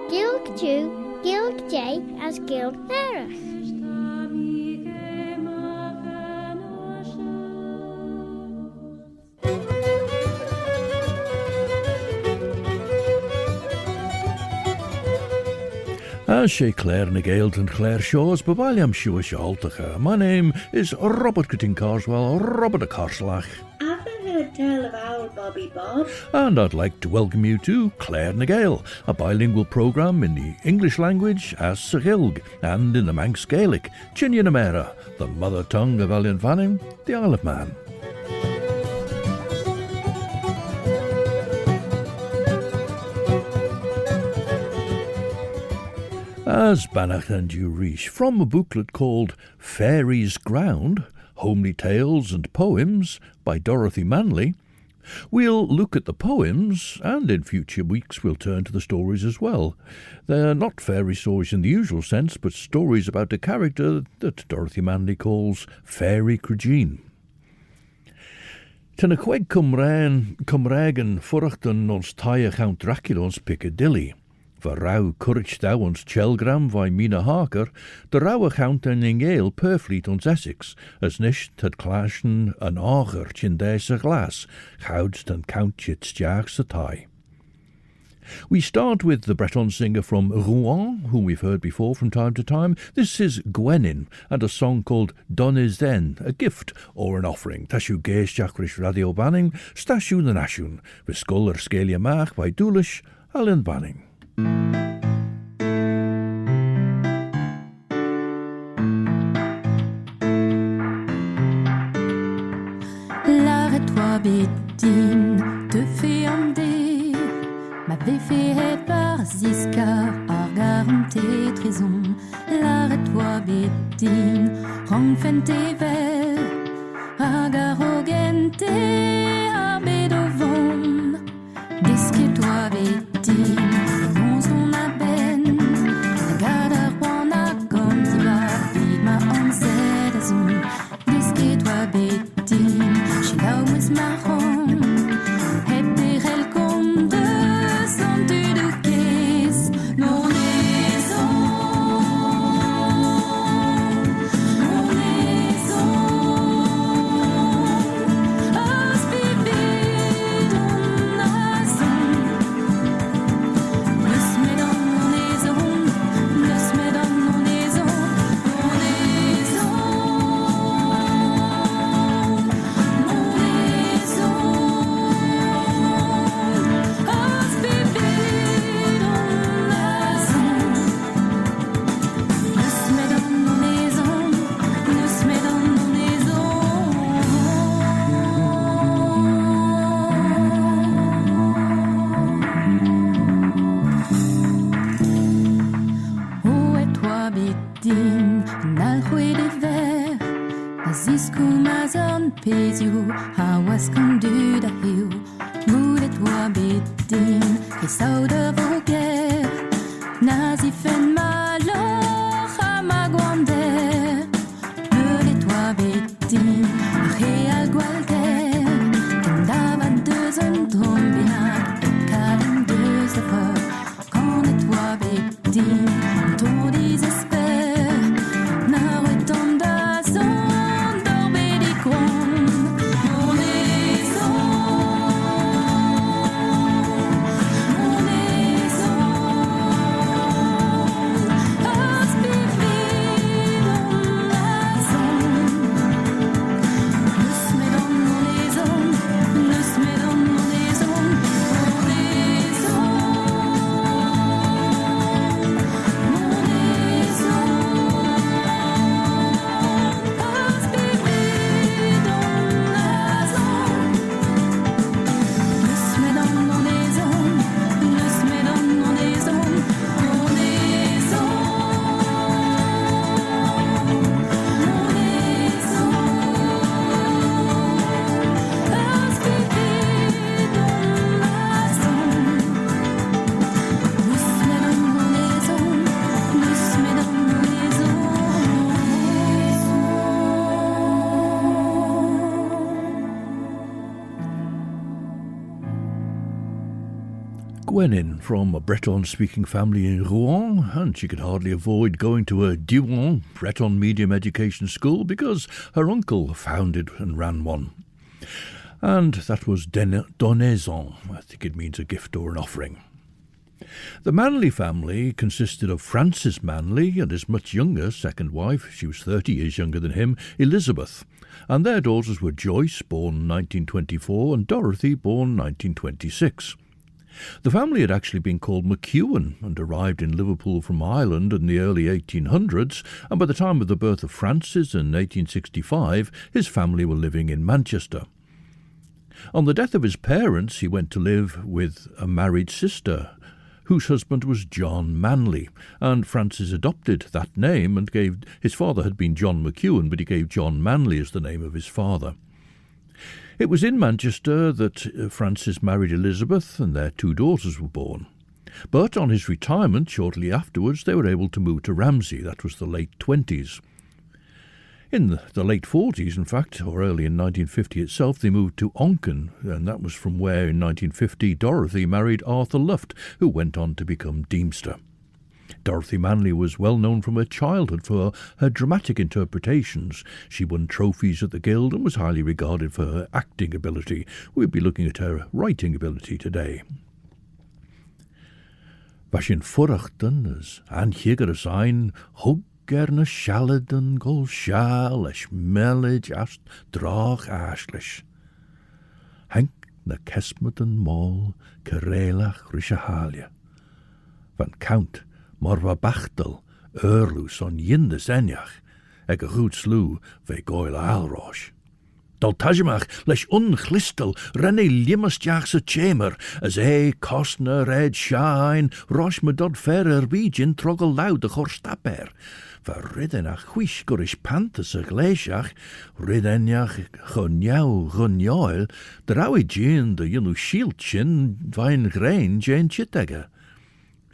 Gilg Jew, Gilg J as Gilg Nerach. As she Claire Nagailt and Claire Shaws, but while I'm sure Shaltacha, my name is Robert Cutting Carswell, Robert a Carslach. I've heard tell of our Bobby Bob. And I'd like to welcome you to Claire Nagail, a bilingual programme in the English language as Sahilg and in the Manx Gaelic, Chinyanamera, the mother tongue of Ellan Vannin, the Isle of Man. As Banach and Urish, from a booklet called Fairy's Ground, Homely Tales and Poems by Dorothy Manley, we'll look at the poems, and in future weeks we'll turn to the stories as well. They're not fairy stories in the usual sense, but stories about a character that Dorothy Manley calls Fairy Cregeen. Ten y chweg Cymraeg yn ffwrachtan ons taia chawnt Dracula ons Piccadilly. For rauw courage thou ons Chelgram vai Mina Harker, the rauwe chawnt en ingeel perfleet ons Essex, as nisht had clashen an auger chin deze glas, goudst and countchit stjags a tie. We start with the Breton singer from Rouen, whom we've heard before from time to time. This is Gwenin, and a song called Donnez Den, a gift or an offering. Tashu gees Jacrish Radio Banning, Stashu the Nashun, Viskull Scalia Mach by Doulish, Alan Banning. L'arrête-toi, Bétine, te fait emder. M'avait fait par Ziska, argarum tes trésons. L'arrête-toi, Bétine, rangfen tes vers. Agarogente, arbedovon. Disque-toi, Bétine. Gwenin from a Breton-speaking family in Rouen, and she could hardly avoid going to a Diwan Breton medium education school because her uncle founded and ran one. And that was donaison. I think it means a gift or an offering. The Manley family consisted of Francis Manley and his much younger second wife, she was 30 years younger than him, Elizabeth, and their daughters were Joyce, born 1924, and Dorothy, born 1926. The family had actually been called McEwen and arrived in Liverpool from Ireland in the early 1800s, and by the time of the birth of Francis in 1865, his family were living in Manchester. On the death of his parents, he went to live with a married sister, whose husband was John Manley, and Francis adopted that name and his father had been John McEwen, but he gave John Manley as the name of his father. It was in Manchester that Francis married Elizabeth and their 2 daughters were born. But on his retirement, shortly afterwards, they were able to move to Ramsey. That was the late 20s. In the late 40s, in fact, or early in 1950 itself, they moved to Onken, and that was from where in 1950 Dorothy married Arthur Luft, who went on to become Deemster. Dorothy Manley was well known from her childhood for her dramatic interpretations. She won trophies at the Guild and was highly regarded for her acting ability. We'll be looking at her writing ability today. Vashin furachtan as anhiger as ein hug gerne Shaladen gol sha leis mellage as drach ashlish. Henk na kesmeten mol kerelach rishahalia. Van Count morva bachtel eurlus on yindes enjach eg a goed sloo ve goil alrosh. Daltajimach leis unchlistel renne limmestjach sa chamber as kostner red shine rosh me dod ferrer region trogel loud de chorstaper. Verriddenach huish gorish panthers a gleisiach, riddenjach gonjail, draui jin de jenu shieldshin vain grain jen chitege.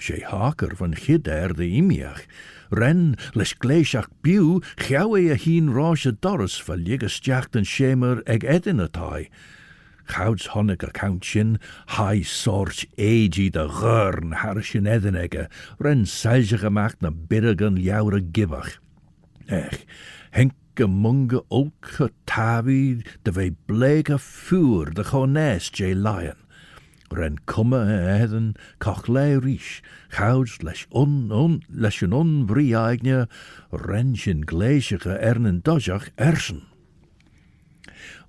She haker van chidder de imiach, ren les gleisiach biu, giawe a hien rosh a doris verligestjacht en schemer eg edinatai. Gouds honnig account sin, high sorch agi de gurn harshin edinege, ren seilje gemaakt na biddigen jouwre gibbach. Henke munge ulke tavi, de ve bleke vuur de gones je lion. Ren komme eden, koch le rish, gouds les lesjen onvrieigне, rensjen gleisige ernen dojach ersen.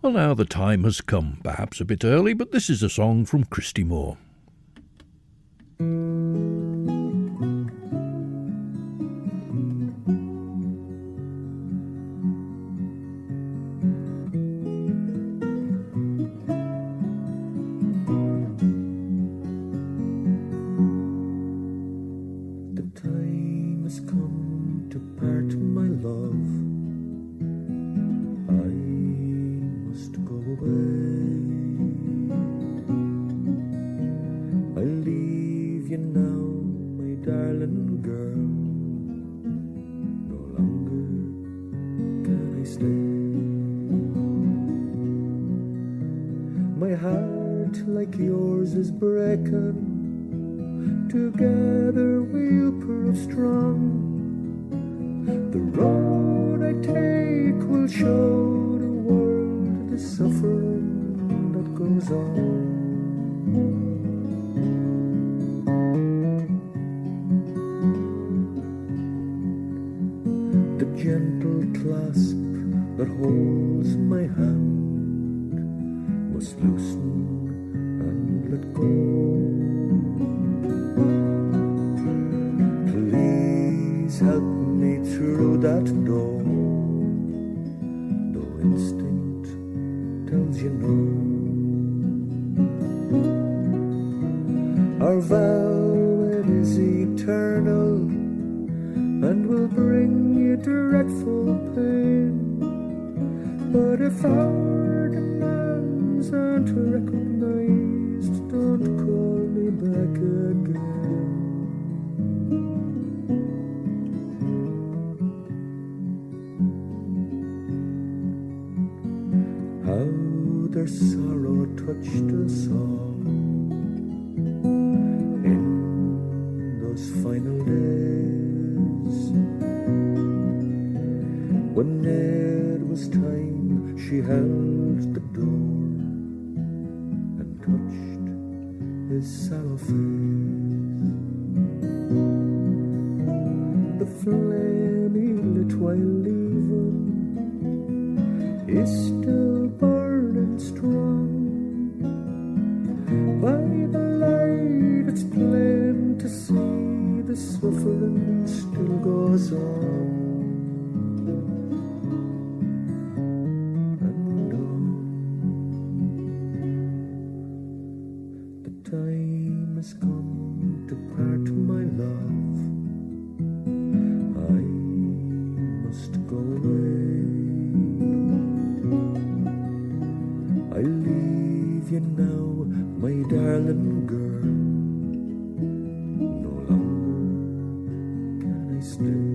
Well, now the time has come, perhaps a bit early, but this is a song from Christy Moore. The time has come to part, my love. I leave you now, my darling girl. No longer can I stay. My heart, like yours, is breaking. Together we'll prove strong. The road I take will show the world the suffering that goes on. The gentle clasp that holds my hand must loosen and let go. Please help me through that door. No instinct tells you no. Our vow, it is eternal and will bring you dreadful pain. But if our demands aren't recognized, don't call me back again. How their sorrow touched us all. final days. When it was time, she held the door and touched his sallow face. The flame he lit while leaving is still burning strong. By the light it's plain to see the suffering still goes on. And on. The time has come to part my love. I must go away. I leave you now, my darling girl. No longer can I stay.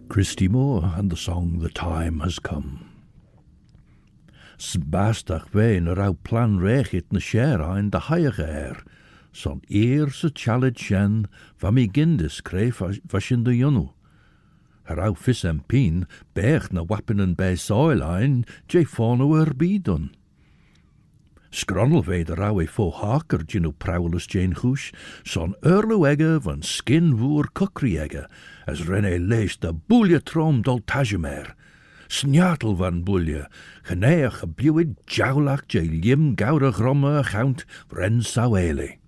Christy Moore and the song The Time Has Come. Sbastach vein rau plan rechit na sharein de haige son eer chalid shen va mi gindis kreef vashin de yonu. Rau fis en pien bech na wappen en bij soilein je fono bidun. Scronnel ve de rauwe fo haker ginu prowlus Jane Hoosh, son erlu egge van skin voer kukri egge, as René leest de boelje trom dol tajemer. Snjatel van boelje, geneer gebuwid jowlach je lim goude gromme gaunt ren sauele.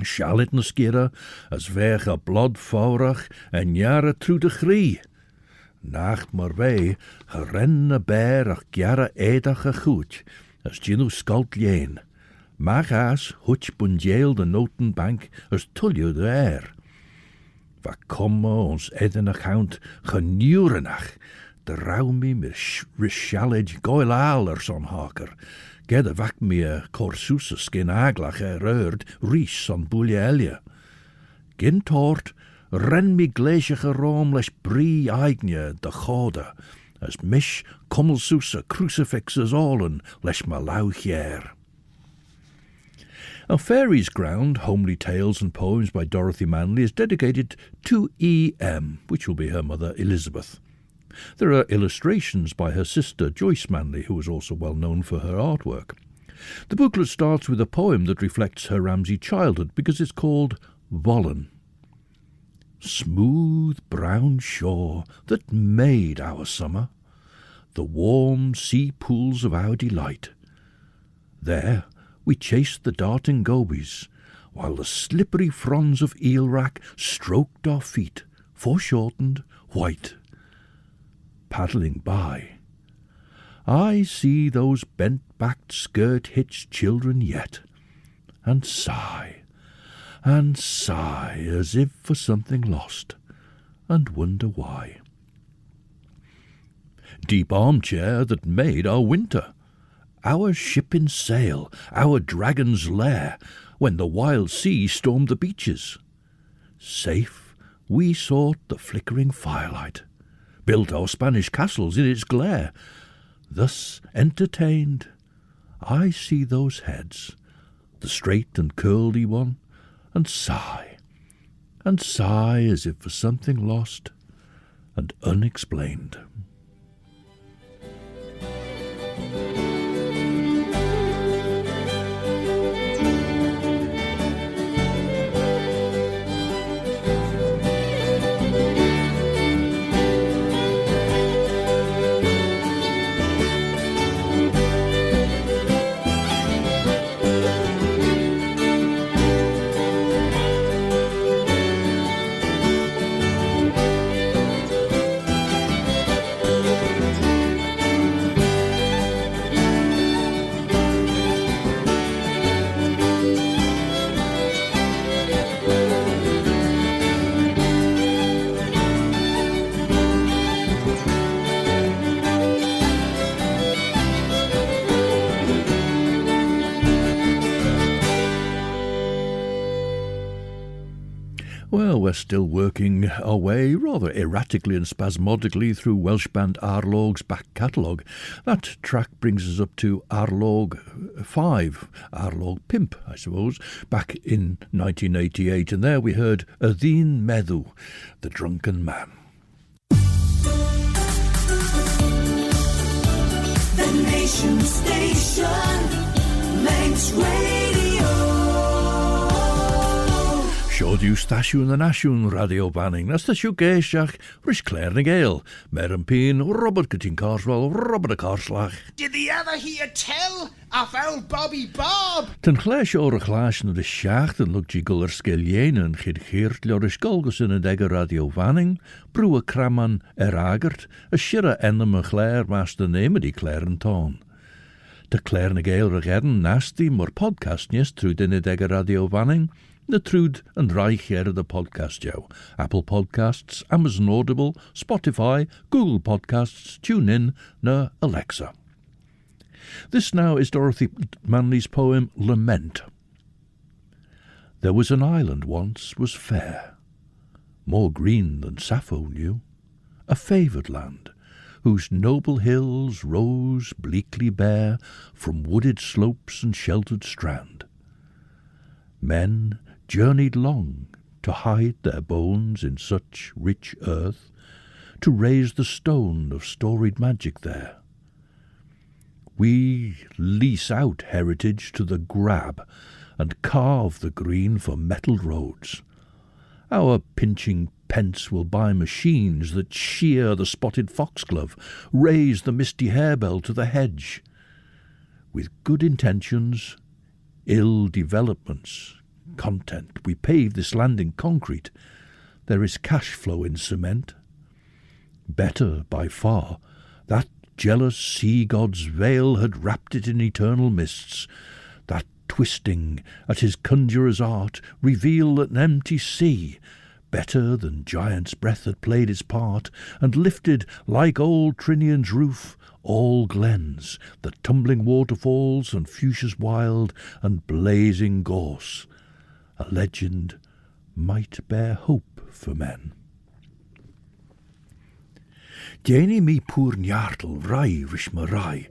Charlotte na skira, as vege blodfaurig en jare tru de grie. Nacht maar wij, gerenne beer ach jare edage goed, as ginu skalt leen. Magaas hutch bunjeel de notenbank as tulje de air. Va komme ons eden account genurenach, de raumi me rishalid goilalers on haker. Gedde vak me corsusa skin aglach rød ries on boelje elje. Gin toort, ren mi glesige room les brie eigne de gode, as mish kummelsusa crucifixes allen les ma lauchier. A Fairy's Ground, Homely Tales and Poems by Dorothy Manley, is dedicated to E.M., which will be her mother Elizabeth. There are illustrations by her sister Joyce Manley, who is also well known for her artwork. The booklet starts with a poem that reflects her Ramsey childhood because it's called Vollen. Smooth brown shore that made our summer, the warm sea pools of our delight. There we chased the darting gobies, while the slippery fronds of eelwrack stroked our feet, foreshortened, white. Paddling by, I see those bent-backed, skirt-hitched children yet, and sigh as if for something lost, and wonder why. Deep armchair that made our winter, our ship in sail, our dragon's lair, when the wild sea stormed the beaches. Safe we sought the flickering firelight, built our Spanish castles in its glare. Thus entertained, I see those heads, the straight and curly one, and sigh as if for something lost and unexplained. Well, we're still working our way rather erratically and spasmodically through Welsh band Arlog's back catalogue. That track brings us up to Arlog 5, Arlog Pimp, I suppose, back in 1988. And there we heard Y Ddyn Meddw, The Drunken Man. The Nation Station, Manx Radio. Siodiw stasiwn y nasiwn Radio Banning. Na stasiw geisiach, Rhys Clare na Gael. Mer yn pyn, Robert Gytyn Carswell, Robert y Carslach. Did the ever hear tell of old Bobby Bob? Ten chleis o'r y chlas na dy siacht yn lwg gigol yr sgelien yn chyd chyrd lor ysgolgos yn y deg Radio Banning, brw y craman agart, y sira ennym y Clare mas dy neem ydi Clare yn ton. Dy Clare na Gael rygern nasty mor podcast nes trwy dyn y deg Radio Banning, na trwyd yn reich the podcast jou. Apple Podcasts, Amazon Audible, Spotify, Google Podcasts, TuneIn, na Alexa. This now is Dorothy Manley's poem Lament. There was an island once was fair, more green than Sappho knew, a favoured land, whose noble hills rose bleakly bare from wooded slopes and sheltered strand. Men journeyed long to hide their bones in such rich earth, to raise the stone of storied magic there. We lease out heritage to the grab and carve the green for metalled roads. Our pinching pence will buy machines that shear the spotted foxglove, raise the misty harebell to the hedge. With good intentions, ill developments, content, we pave this land in concrete. There is cash flow in cement. Better by far, that jealous sea god's veil had wrapped it in eternal mists, that twisting at his conjurer's art reveal an empty sea, better than giant's breath had played its part, and lifted like old Trinian's roof all glens, the tumbling waterfalls and fuchsias wild and blazing gorse. A legend might bear hope for men. Janie mi poor njartel rai rish me rai,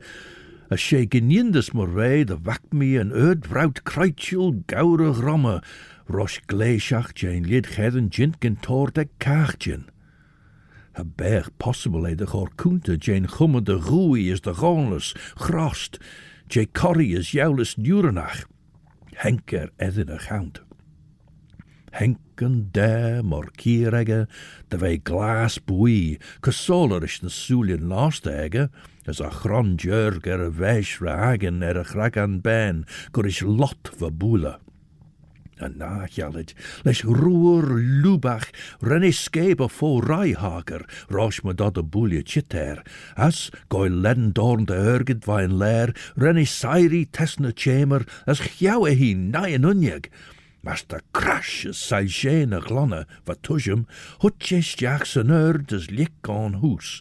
a she geniendes morvei de wak me an erdvrout kreitjul gaure gromme, rosh gleishach jane lid cheden jint gen toort de kaartjen. A berg possible de gorkunte jane gumme de roei is de gonles, grost, je corrie is joules nurenach, henker edin a gaunt. Henken der mor kierege, de wei glas bui, kesolerish na sulien last ege, as a grandjurg a weis ragen a gragan ben, gorish lot verboele. En na jallet, les roer lubach, reniscape voor rijhaker, rosh me dat de boelje chiter, as goi len dorn de erged wijn leer, renisairi tesna chamber, as gjouwe hi naien unjeg. Master crash is sailshane glonne, wat tushem, hutjes jachs en erd as lik on hoes.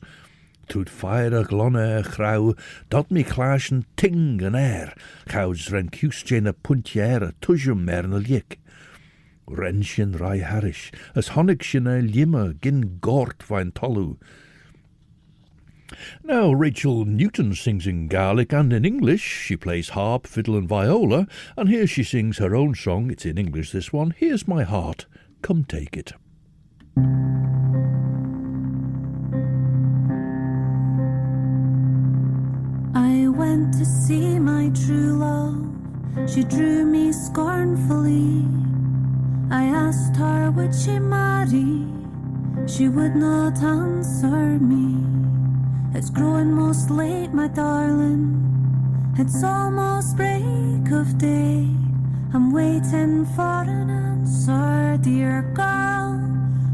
Troet fire glonne grauw, dat me clashen ting en air, gauws ren cusjane puntjere tushem merne lik. Renshin rai harish, as honnigshin a limmer gin gort vine tolu. Now, Rachel Newton sings in Gaelic and in English. She plays harp, fiddle and viola, and here she sings her own song. It's in English, this one. Here's My Heart, Come Take It. I went to see my true love. She drew me scornfully. I asked her would she marry. She would not answer me. It's growing most late, my darling. It's almost break of day. I'm waiting for an answer, dear girl.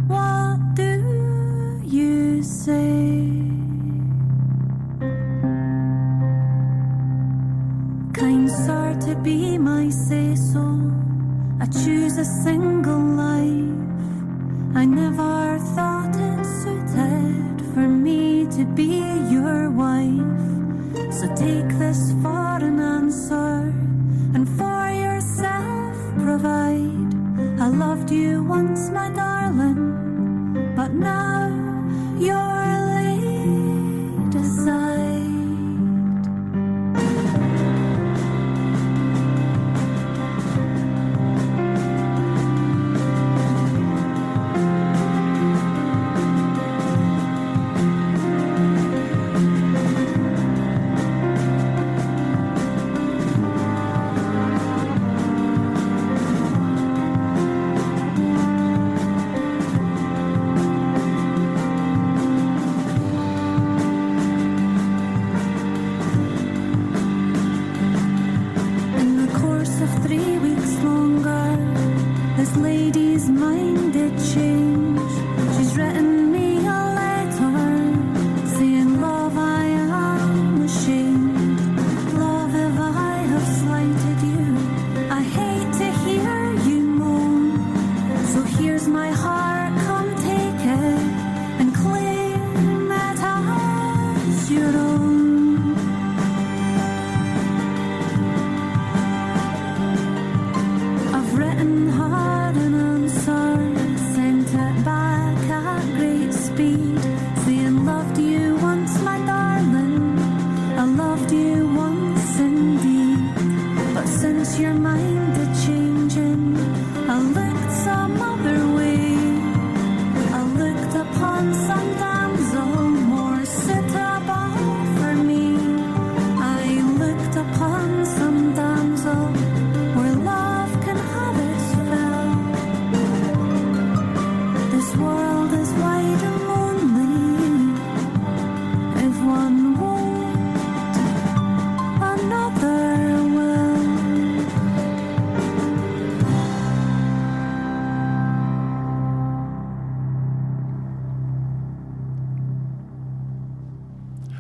What do you say? Kind sir, to be my say-so, I choose a single life. I never thought it suited for me to be your wife. So take this for an answer, and for yourself provide a love loved you once, my darling, but now you're laid aside.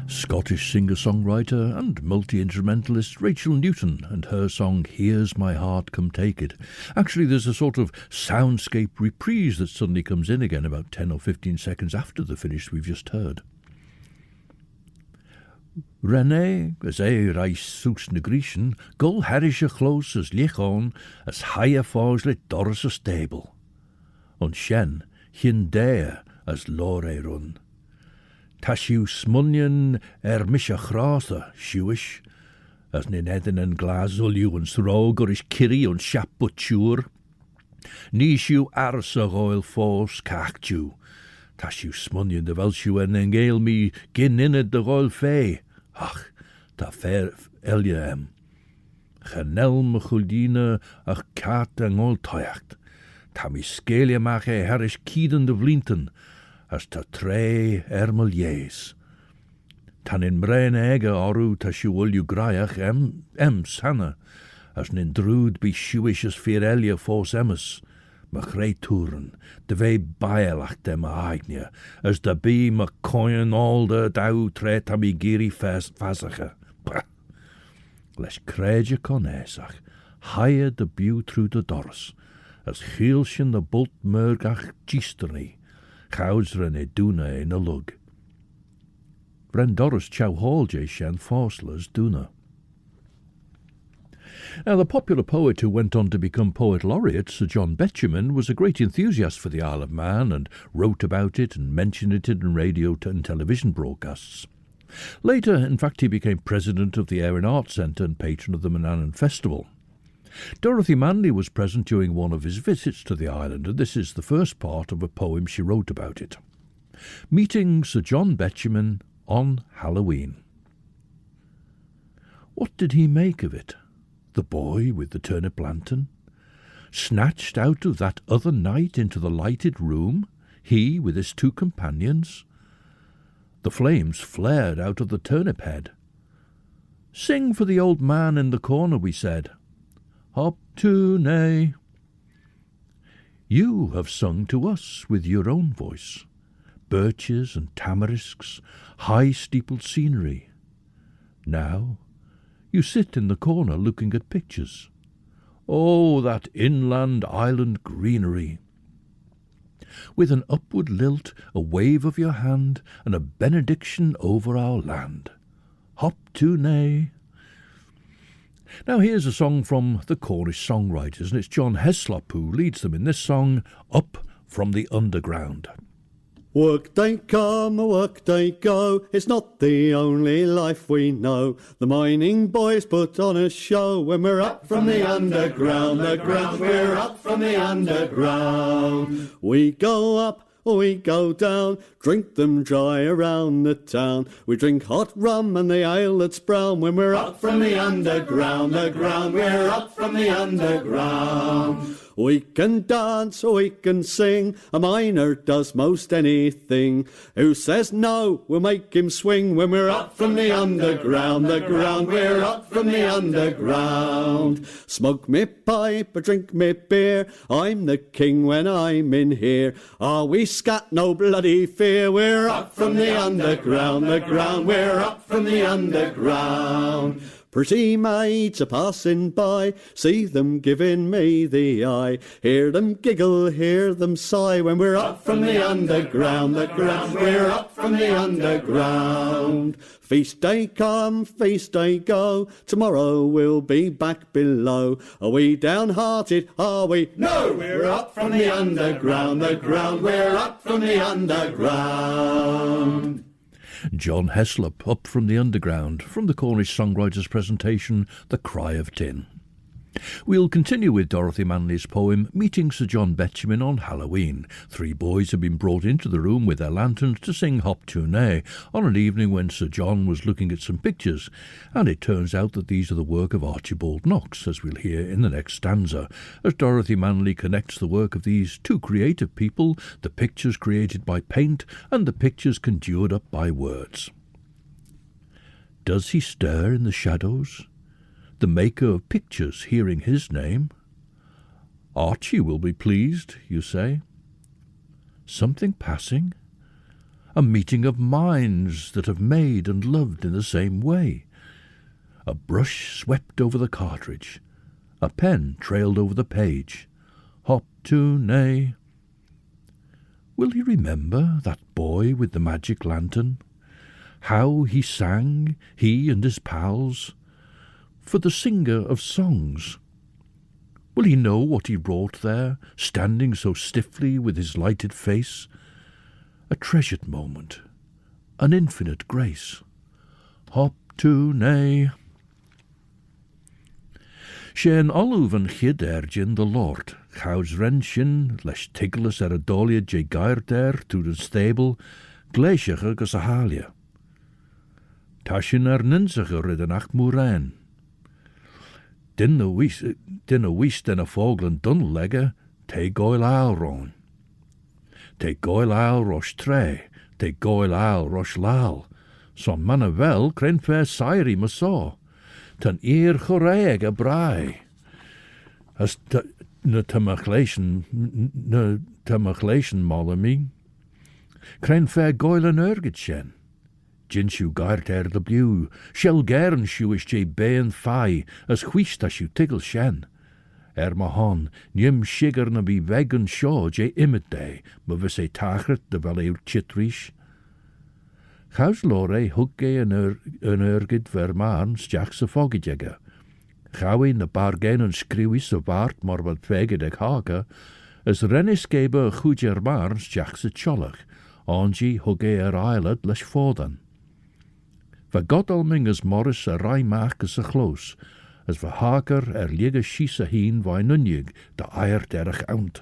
Scottish singer-songwriter and multi-instrumentalist Rachel Newton and her song Here's My Heart Come Take It. Actually, there's a sort of soundscape reprise that suddenly comes in again about 10 or 15 seconds after the finish we've just heard. René, as reis soes na Grecian, gul harische close as lichon, as higher falls let doris a stable. On shen, hin dare as lore run. Tashiu smunion misha chrasa, shiwish, as nin edin en glas uliu en srog or ish kiri on shap butchur. Nishu arsa royal force kachju. Tashiu smunion de velshu en engel mi gin ined de royal fey. Ach, ta fair Elia Chanel me chuldine ach kat en ol toyacht. Ta mi skelia mache herish kieden de vlinten, as ta tre ermelies. Tan in brein ege oru ta shiwolju graiach sanna, as nin druud be shiwish as fear Elia fos emus. Me grey toeren, de vee bailach dem aignia, as de be me coin all de dau tre tam I giri fasache. Les kreidje kon esach, haie de bew through de doris, as hielsjen de bult murgach gisterny, gouds rene duna in a lug. Bren doris chow hall je shen forslers duna. Now, the popular poet who went on to become Poet Laureate, Sir John Betjeman, was a great enthusiast for the Isle of Man and wrote about it and mentioned it in radio and television broadcasts. Later, in fact, he became president of the Erin Arts Centre and patron of the Manannan Festival. Dorothy Manley was present during one of his visits to the island, and this is the first part of a poem she wrote about it. Meeting Sir John Betjeman on Halloween. What did he make of it? The boy with the turnip lantern, snatched out of that other night into the lighted room, he with his two companions. The flames flared out of the turnip head. Sing for the old man in the corner, we said. Hop to nay. You have sung to us with your own voice, birches and tamarisks, high-steepled scenery. Now you sit in the corner looking at pictures. Oh, that inland island greenery! With an upward lilt, a wave of your hand, and a benediction over our land. Hop to nay. Now here's a song from the Cornish songwriters, and it's John Heslop who leads them in this song, Up from the Underground. Work day come, work day go, it's not the only life we know. The mining boys put on a show when we're up from the underground, we're up from the underground. We go up, we go down, drink them dry around the town. We drink hot rum and the ale that's brown when we're up from the underground, we're up from the underground. We can dance or we can sing, a miner does most anything. Who says no, we'll make him swing when we're up from the underground, we're up from the underground. Smoke me pipe or drink me beer, I'm the king when I'm in here. Ah, we scat no bloody fear, we're up from the underground, we're up from the underground. Pretty maids are passing by, see them giving me the eye. Hear them giggle, hear them sigh when we're up from the underground, we're up from the underground. Feast day come, feast day go, tomorrow we'll be back below. Are we downhearted, are we? No, we're up from the underground, we're up from the underground. John Heslop, Up from the Underground, from the Cornish songwriters' presentation, The Cry of Tin. We'll continue with Dorothy Manley's poem, Meeting Sir John Betjeman on Halloween. 3 boys had been brought into the room with their lanterns to sing Hop Tournay on an evening when Sir John was looking at some pictures, and it turns out that these are the work of Archibald Knox, as we'll hear in the next stanza, as Dorothy Manley connects the work of these 2 creative people, the pictures created by paint and the pictures conjured up by words. Does he stir in the shadows? The maker of pictures hearing his name. Archie will be pleased, you say. Something passing? A meeting of minds that have made and loved in the same way. A brush swept over the cartridge. A pen trailed over the page. Hop Tournay. Will he remember that boy with the magic lantern? How he sang, he and his pals, for the singer of songs. Will he know what he wrought there, standing so stiffly with his lighted face? A treasured moment, an infinite grace. Hop Tournay. Shen olwg yn chyd ergin the Lord, chaws wrenchyn, leis tiglas adolia je gair der to the stable, gleisiach agus a halia. Tashin ninsach rid an acht moerain. Dinna wist en a foglen dunlegge, te goil aal ron. Te goil aal rosh tre, te goil aal rosh lal. Son manna wel, cren fair sairi ma saw. Tan eer choreeg a brai. As na tamachlation molami. Cren fair goil an ergit shen. Jinshu gaart the blew, shell gern shoeish je bain fai, as whist as you tiggle shen. Mahon, nim shiger na be vegan shaw je imit day, ma vis e tachert de wel eur chitrish. Chaus lore hugge an ergid vermaan stjachs a fogidjegge. Chawi na bargain an skriwis a waard mar wat veged eg hage, as renniskebe a goedjer maar stjachs a cholach, anji hugge eilet lesh fordan. Va godalming as Morris a rai maak as a close, as va haker liege schies a heen vai nunjig, de eier derg ount.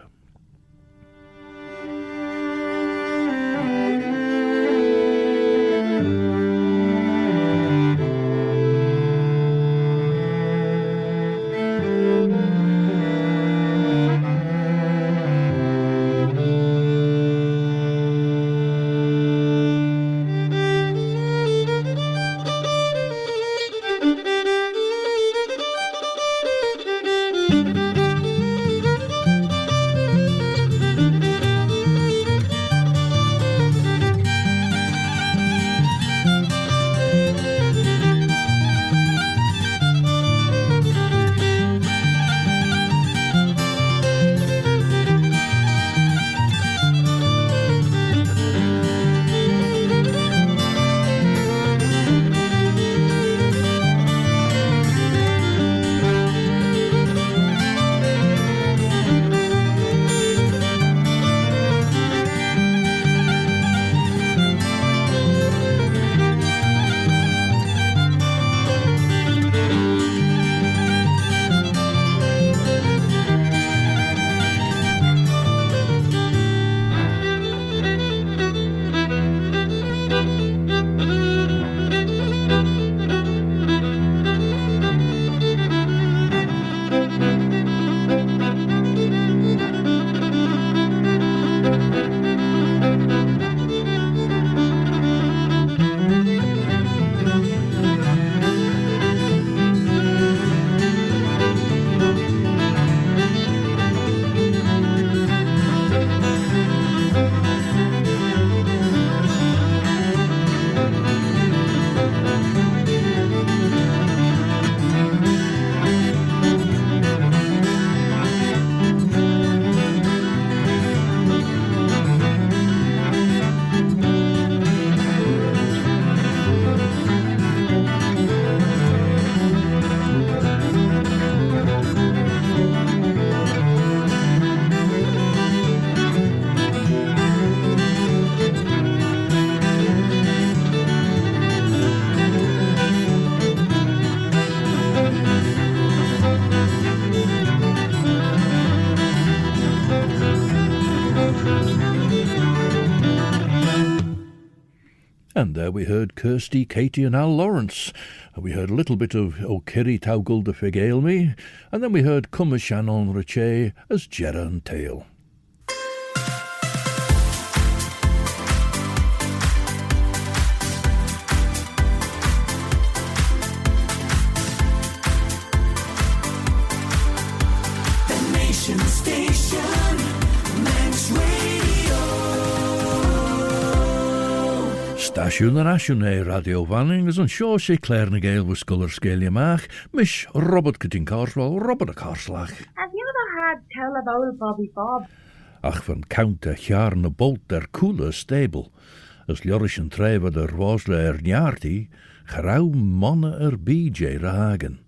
And there we heard Kirsty, Katie and Al Lawrence. And we heard a little bit of O Kirry Taugul de Fig Ailme. And then we heard Cuma Shannon Riche as Jerra and Tail. Station, Manx Radio. Stasiwn yr asiwn Radio Fanning is an seo sé Claire na Gael was sculler scale mach, Mish Robert Cutting Carswell, Robert a Carslach. Have you ever had tell of old Bobby Bob? Ach van count a jaar na bolt der coole stable, as Ljoris en Treva der wasle njaarti, grauw mannen BJ ragen.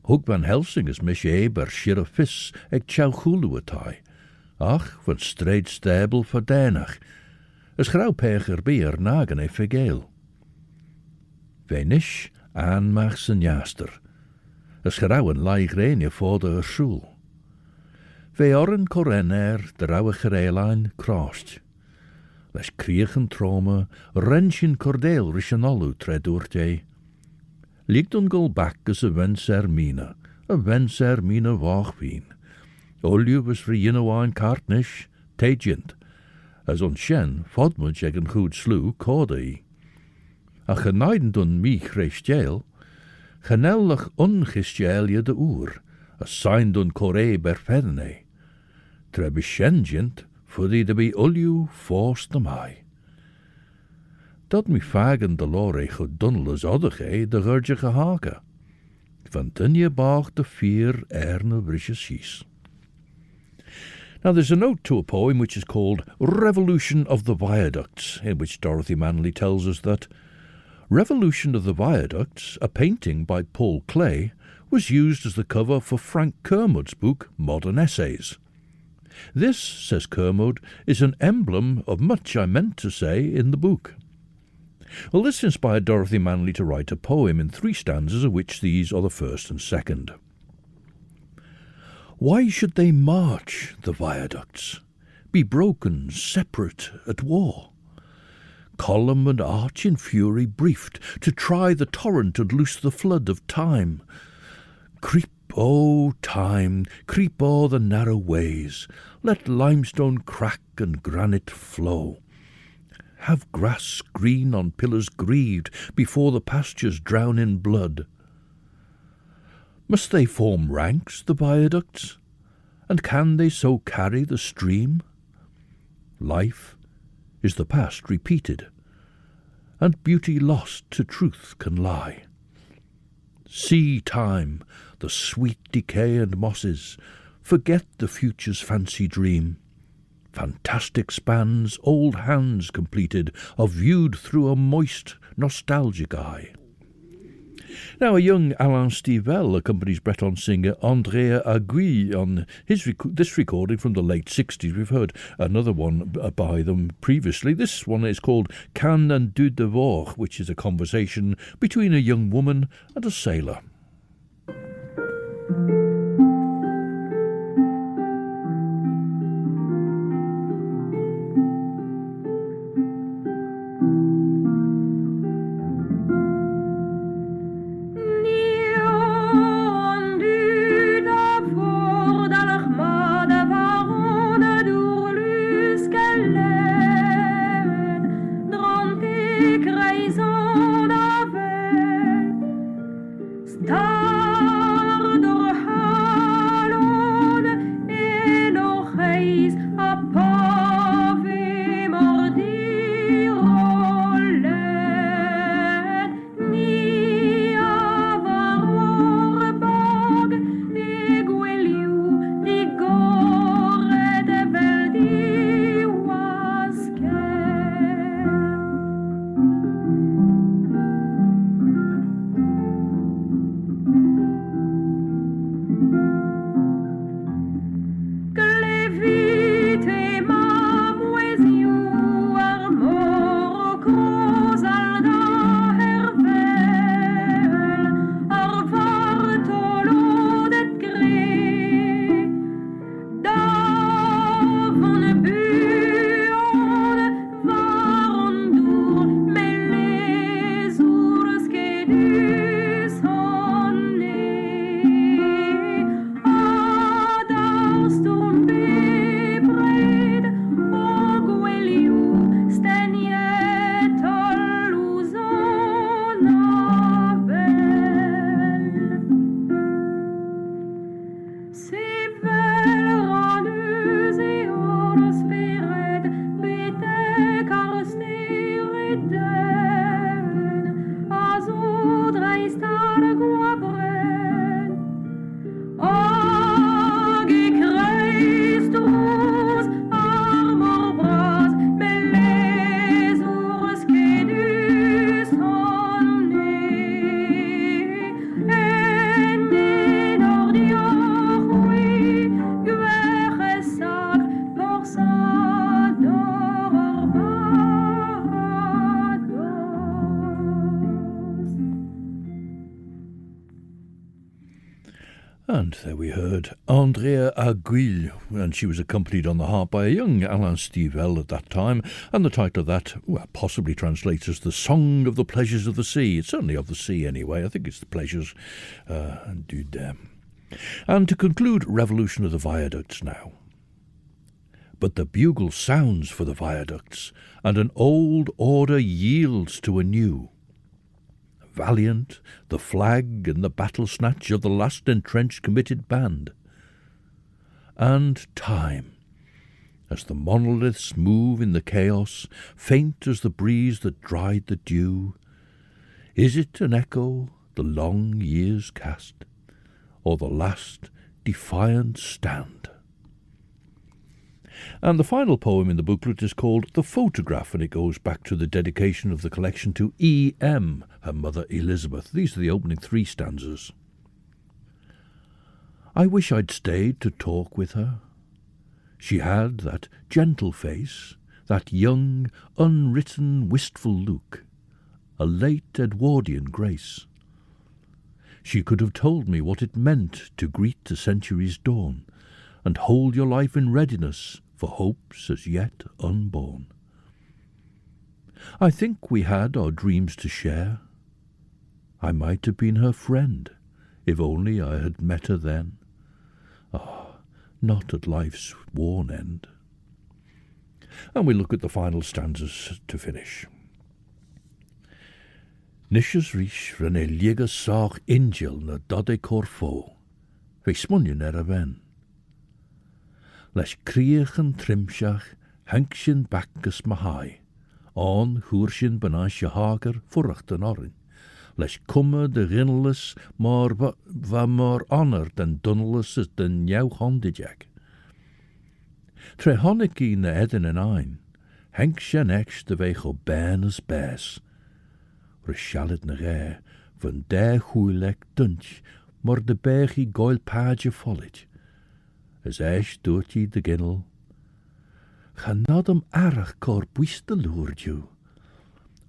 Hug van Helsing is Mish Eber shirre vis eg tjauchulu atai, ach van strijd stable verdenach, as grauw peger beer nagen e vergeel. Venish aanmach zijn jaster, as grauw een laig renie voor de school. Ve oren korener de rauwe gereelijn krost. Les kriechen trome, rensjen cordeel rishanolu tredurte. Liegt un gol back as a wens mina wachwien. Olju was rienawine cartnish, tegent, as on shen fodmud egen goed slew cordai. A geneiden un mi chreistjeel, genellig ungistjeelje de oer, a sign dun corre berferne. Trebishengent, voor die de be olju forst de mai. Dat mi fagen de lore gedunnel as oddige de gurdige hake. Van dunje baag de vier erne brisjes. Now there's a note to a poem which is called Revolution of the Viaducts, in which Dorothy Manley tells us that Revolution of the Viaducts, a painting by Paul Clay, was used as the cover for Frank Kermod's book Modern Essays. This, says Kermode, is an emblem of much I meant to say in the book. Well, this inspired Dorothy Manley to write a poem in 3 stanzas, of which these are the first and second. Why should they march, the viaducts, be broken, separate, at war? Column and arch in fury briefed, to try the torrent and loose the flood of time. Creep, O time, creep o'er the narrow ways, let limestone crack and granite flow. Have grass green on pillars grieved before the pastures drown in blood. Must they form ranks, the viaducts? And can they so carry the stream? Life is the past repeated, and beauty lost to truth can lie. See time, the sweet decay and mosses, forget the future's fancy dream. Fantastic spans, old hands completed, are viewed through a moist, nostalgic eye. Now, a young Alain Stivell accompanies Breton singer Andrea Aguille on this recording from the late 60s. We've heard another one by them previously. This one is called Can and du devoir, which is a conversation between a young woman and a sailor. Stop And there we heard Andrea Aguil, and she was accompanied on the harp by a young Alain Stivell at that time, and the title of that possibly translates as The Song of the Pleasures of the Sea. It's certainly of the sea anyway. I think it's the pleasures du dem. And to conclude Revolution of the Viaducts now. But the bugle sounds for the viaducts, and an old order yields to a new. Valiant, the flag and the battle snatch of the last entrenched committed band. And time, as the monoliths move in the chaos, faint as the breeze that dried the dew, is it an echo the long years cast, or the last defiant stand? And the final poem in the booklet is called The Photograph, and it goes back to the dedication of the collection to E.M., her mother Elizabeth. These are the opening 3 stanzas. I wish I'd stayed to talk with her. She had that gentle face, that young, unwritten, wistful look, a late Edwardian grace. She could have told me what it meant to greet the century's dawn, and hold your life in readiness for hopes as yet unborn. I think we had our dreams to share. I might have been her friend, if only I had met her then. Ah, not at life's worn end. And we look at the final stanzas to finish. Nishes rish renne liga sach ingel na dode corfo, fe smunjen a ven. Leis kriegen trimsach, hanksjen bakkes mahai, on hoersjen benaas je hager vooruit den orin. Leis komme de rinnelus, maar va maar honor den dunnelus is den jouw hondejak. Tre honniki na edden en ein, hanksjen ex de weg op bænes bæs. Reshallet na rei, van der huilek dunch, maar de bergie goil paadje follet. As eis doet je de ginnel. Ga not om arach cor buiste loerd you.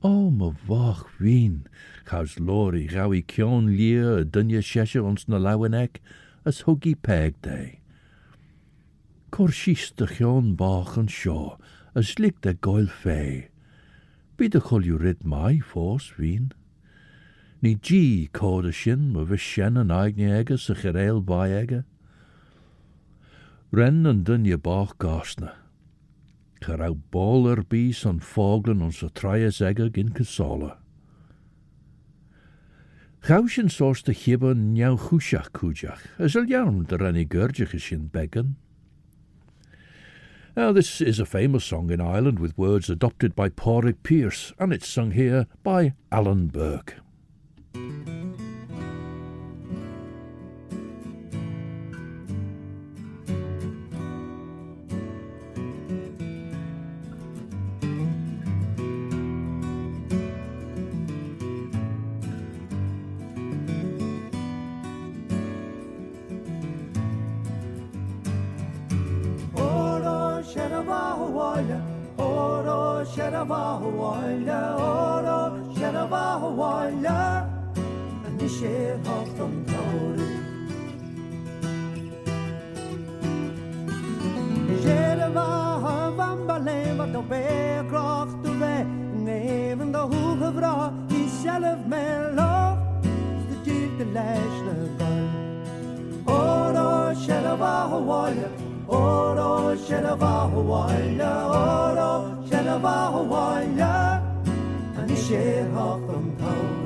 O, me wach wien, gaus lori, gau I kion lier, a dunje sheshe ons na lauwenek, as huggy peg day. Cor shiste gion bach en shaw, as lik de goil fei. Be de chol you rid my force wien. Ni G corde shin, me vishen en eigne egge, se gereel by egge. Ren en dunje bach gasne. Gerau baller bies on vogelen ons a treie zegge gin kasala. Gausjen soos de gibbe njau chushach kujach, as al jarm de renny gurjach shin beggen. Now this is a famous song in Ireland with words adopted by Pádraig Pearse, and it's sung here by Alan Burke. and the share of them glory. Jerva van beleven de beerkracht de weg, neven de hoge vrouw die zelf meer loopt, de diep de lijstje kan. Oro Sherava Hawaii, Oro Sherava Hawaii, Oro Sherava Hawaii, and the share of them glory.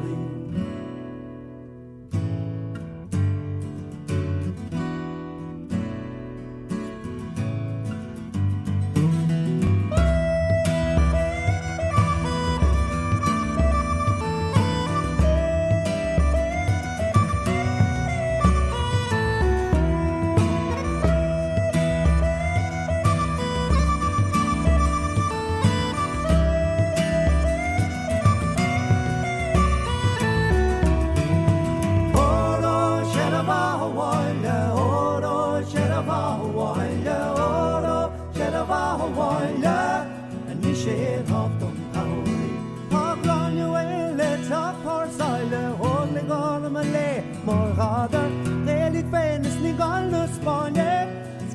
galna Spáine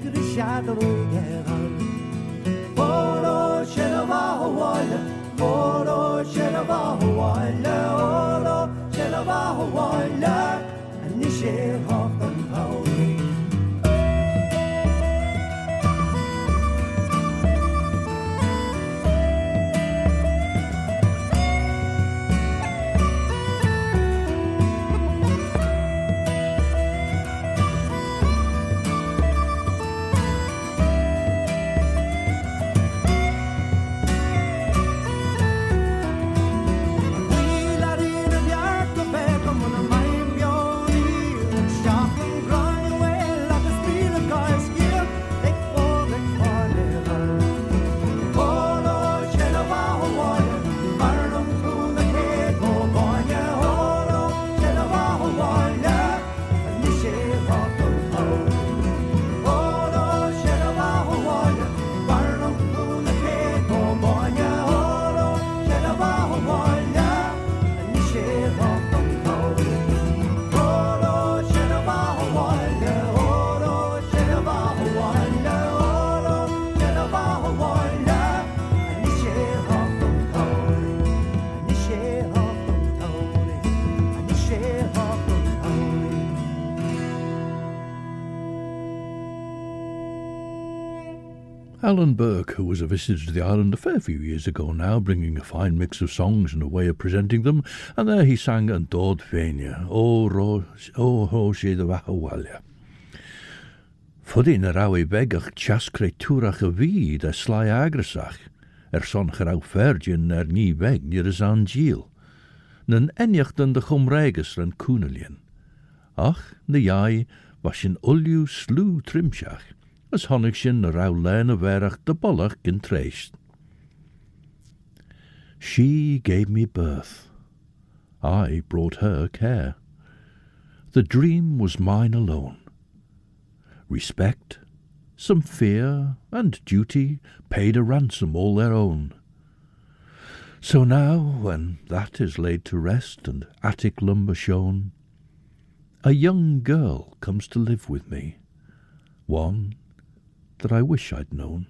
gur seaadú geal. Óró se a bhaháile, óró se a bhaháile, óró se a bhaháile, a ní sé hocht an táí. Alan Burke, who was a visitor to the island a fair few years ago now, bringing a fine mix of songs and a way of presenting them, and there he sang An Dod Féine, O Ho sé de Wahawalia. Fuddy na rau begach chas creturach a ví de sly agrasach, son gerau fergin ní weg near is an giel. Nen enjachten de chumreges ren koenelien. Ach, na jai was in ulju slew trimshach, as honnigshin na rau lene verach de bollach in treist. She gave me birth. I brought her care. The dream was mine alone. Respect, some fear, and duty paid a ransom all their own. So now, when that is laid to rest and attic lumber shown, a young girl comes to live with me, one that I wish I'd known.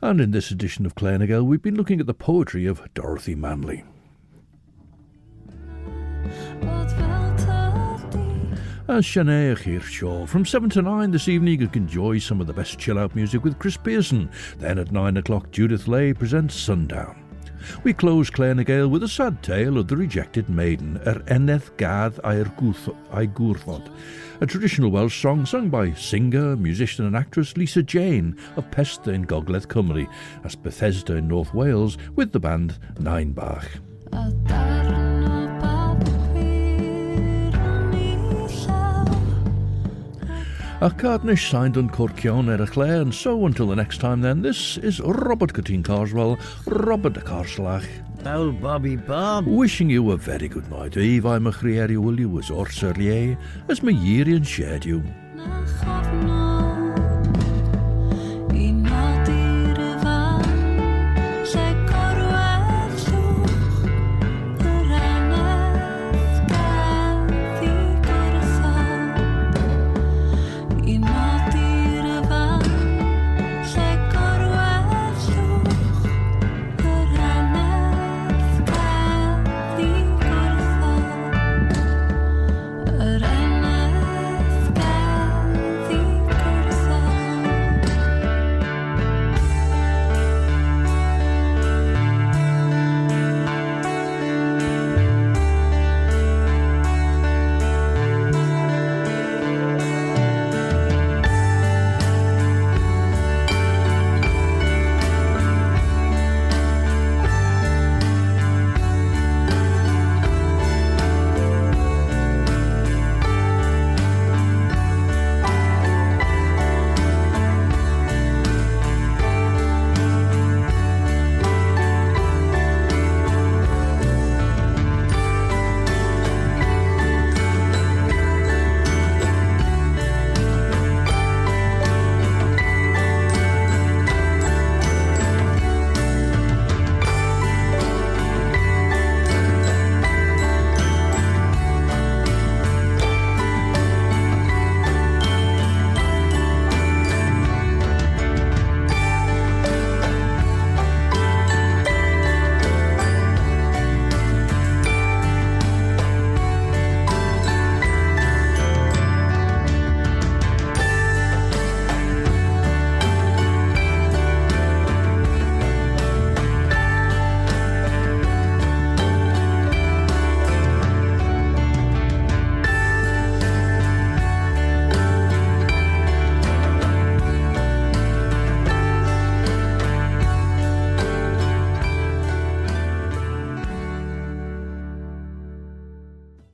And in this edition of Clare na Gael, we've been looking at the poetry of Dorothy Manley. As Shanae Hirshaw. From 7 to 9 this evening, you can enjoy some of the best chill-out music with Chris Pearson. Then at 9 o'clock, Judith Lay presents Sundown. We close Clare na Gael with a sad tale of the rejected maiden, Eneth Gad A'r Gwrthod, a traditional Welsh song sung by singer, musician and actress Lisa Jane of Pesta in Gogledd Cymru, as Bethesda in North Wales, with the band Nine Bach. Cartnish signed on Corcion Clare, and so until the next time then, this is Robert Cutting Carswell, Robert de Carslach. Old Bobby Bob. Wishing you a very good night. Eve, I'm a chrieri will you as Orser as my year and shared you.